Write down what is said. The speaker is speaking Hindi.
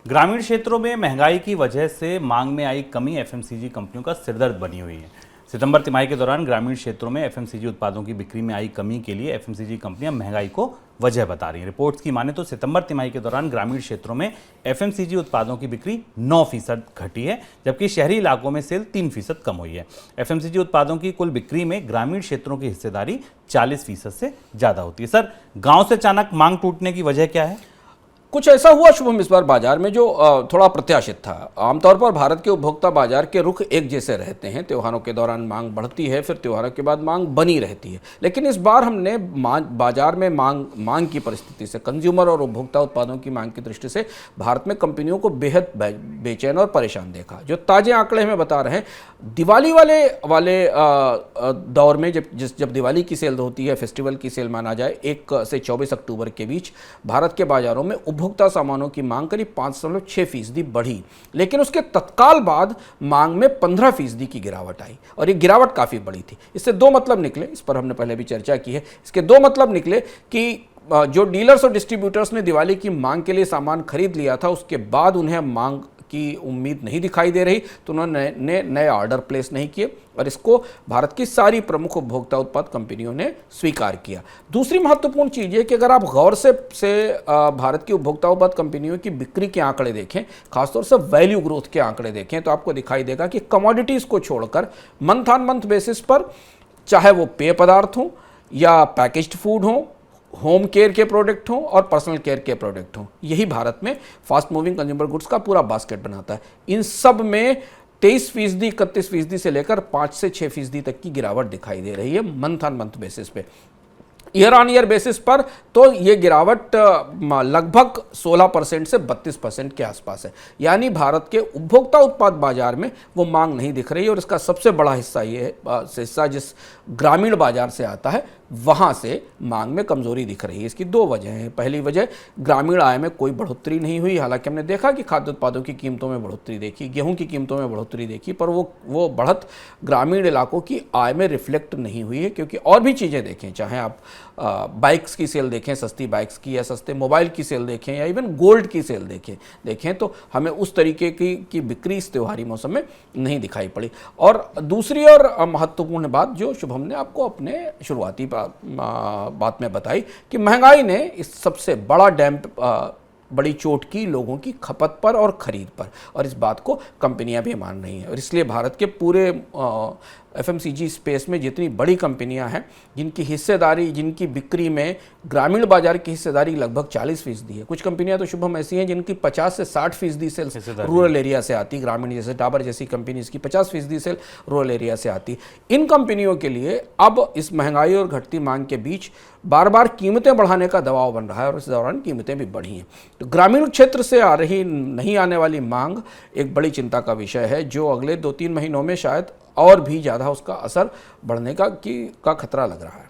ग्रामीण क्षेत्रों में महंगाई की वजह से मांग में आई कमी एफएमसीजी कंपनियों का सिरदर्द बनी हुई है। सितंबर तिमाही के दौरान ग्रामीण क्षेत्रों में एफएमसीजी उत्पादों की बिक्री में आई कमी के लिए एफएमसीजी कंपनियां महंगाई को वजह बता रही हैं। रिपोर्ट्स की माने तो सितंबर तिमाही के दौरान ग्रामीण क्षेत्रों में एफएमसीजी उत्पादों की बिक्री 9% घटी है, जबकि शहरी इलाकों में सेल 3% कम हुई है। एफएमसीजी उत्पादों की कुल बिक्री में ग्रामीण क्षेत्रों की हिस्सेदारी 40% से ज्यादा होती है। सर, गांव से अचानक मांग टूटने की वजह क्या है? कुछ ऐसा हुआ शुभम इस बार बाजार में जो थोड़ा प्रत्याशित था। आमतौर पर भारत के उपभोक्ता बाजार के रुख एक जैसे रहते हैं। त्योहारों के दौरान मांग बढ़ती है, फिर त्योहारों के बाद मांग बनी रहती है। लेकिन इस बार हमने बाजार में मांग की परिस्थिति से, कंज्यूमर और उपभोक्ता उत्पादों की मांग की दृष्टि से भारत में कंपनियों को बेहद बेचैन और परेशान देखा। जो ताजे आंकड़े हमें बता रहे हैं, दिवाली वाले दौर में जब दिवाली की सेल होती है, फेस्टिवल की सेल माना जाए, 1 से 24 अक्टूबर के बीच भारत के बाजारों में उपभोक्ता सामानों की मांग करीब 5.6% बढ़ी। लेकिन उसके तत्काल बाद मांग में 15% की गिरावट आई, और ये गिरावट काफ़ी बड़ी थी। इससे दो मतलब निकले, इस पर हमने पहले भी चर्चा की है। इसके दो मतलब निकले कि जो डीलर्स और डिस्ट्रीब्यूटर्स ने दिवाली की मांग के लिए सामान खरीद लिया था, उसके बाद उन्हें मांग की उम्मीद नहीं दिखाई दे रही, तो उन्होंने नए ऑर्डर प्लेस नहीं किए, और इसको भारत की सारी प्रमुख उपभोक्ता उत्पाद कंपनियों ने स्वीकार किया। दूसरी महत्वपूर्ण चीज़ है कि अगर आप गौर से भारत की उपभोक्ता उत्पाद कंपनियों की बिक्री के आंकड़े देखें, खासतौर से वैल्यू ग्रोथ के आंकड़े देखें, तो आपको दिखाई देगा कि कमोडिटीज़ को छोड़कर मंथ ऑन मंथ बेसिस पर, चाहे वो पेय पदार्थ हों या पैकेज्ड फूड हों, होम केयर के प्रोडक्ट हों और पर्सनल केयर के प्रोडक्ट हों, यही भारत में फास्ट मूविंग कंज्यूमर गुड्स का पूरा बास्केट बनाता है। इन सब में 23%, 31% से लेकर 5 से 6% तक की गिरावट दिखाई दे रही है मंथ ऑन मंथ बेसिस पे। ईयर ऑन ईयर बेसिस पर तो ये गिरावट लगभग 16% से 32% के आसपास है। यानी भारत के उपभोक्ता उत्पाद बाजार में वो मांग नहीं दिख रही है, और इसका सबसे बड़ा हिस्सा ये है, हिस्सा जिस ग्रामीण बाजार से आता है, वहाँ से मांग में कमजोरी दिख रही है। इसकी दो वजह हैं। पहली वजह, ग्रामीण आय में कोई बढ़ोतरी नहीं हुई। हालांकि हमने देखा कि खाद्य उत्पादों की कीमतों में बढ़ोतरी देखी, गेहूं की कीमतों में बढ़ोतरी देखी, पर वो बढ़त ग्रामीण इलाकों की आय में रिफ्लेक्ट नहीं हुई है। क्योंकि और भी चीज़ें देखें, चाहे आप बाइक्स की सेल देखें, सस्ती बाइक्स की, या सस्ते मोबाइल की सेल देखें, या इवन गोल्ड की सेल देखें तो हमें उस तरीके की बिक्री इस त्योहारी मौसम में नहीं दिखाई पड़ी। और दूसरी और महत्वपूर्ण बात जो शुभम ने आपको अपने शुरुआती बात में बताई, कि महंगाई ने इस सबसे बड़ा बड़ी चोट की लोगों की खपत पर और खरीद पर, और इस बात को कंपनियां भी मान रही हैं। और इसलिए भारत के पूरे एफएमसीजी स्पेस में जितनी बड़ी कंपनियां हैं, जिनकी बिक्री में ग्रामीण बाजार की हिस्सेदारी लगभग 40% है। कुछ कंपनियां तो शुभम ऐसी हैं जिनकी 50 से 60% सेल्स रूरल एरिया से आती, ग्रामीण जैसे डाबर जैसी कंपनी, इसकी 50% सेल रूरल एरिया से आती। इन कंपनियों के लिए अब इस महंगाई और घटती मांग के बीच बार बार कीमतें बढ़ाने का दबाव बन रहा है, और इस दौरान कीमतें भी बढ़ी हैं। तो ग्रामीण क्षेत्र से नहीं आने वाली मांग एक बड़ी चिंता का विषय है, जो अगले 2-3 महीनों में शायद और भी ज़्यादा उसका असर बढ़ने का खतरा लग रहा है।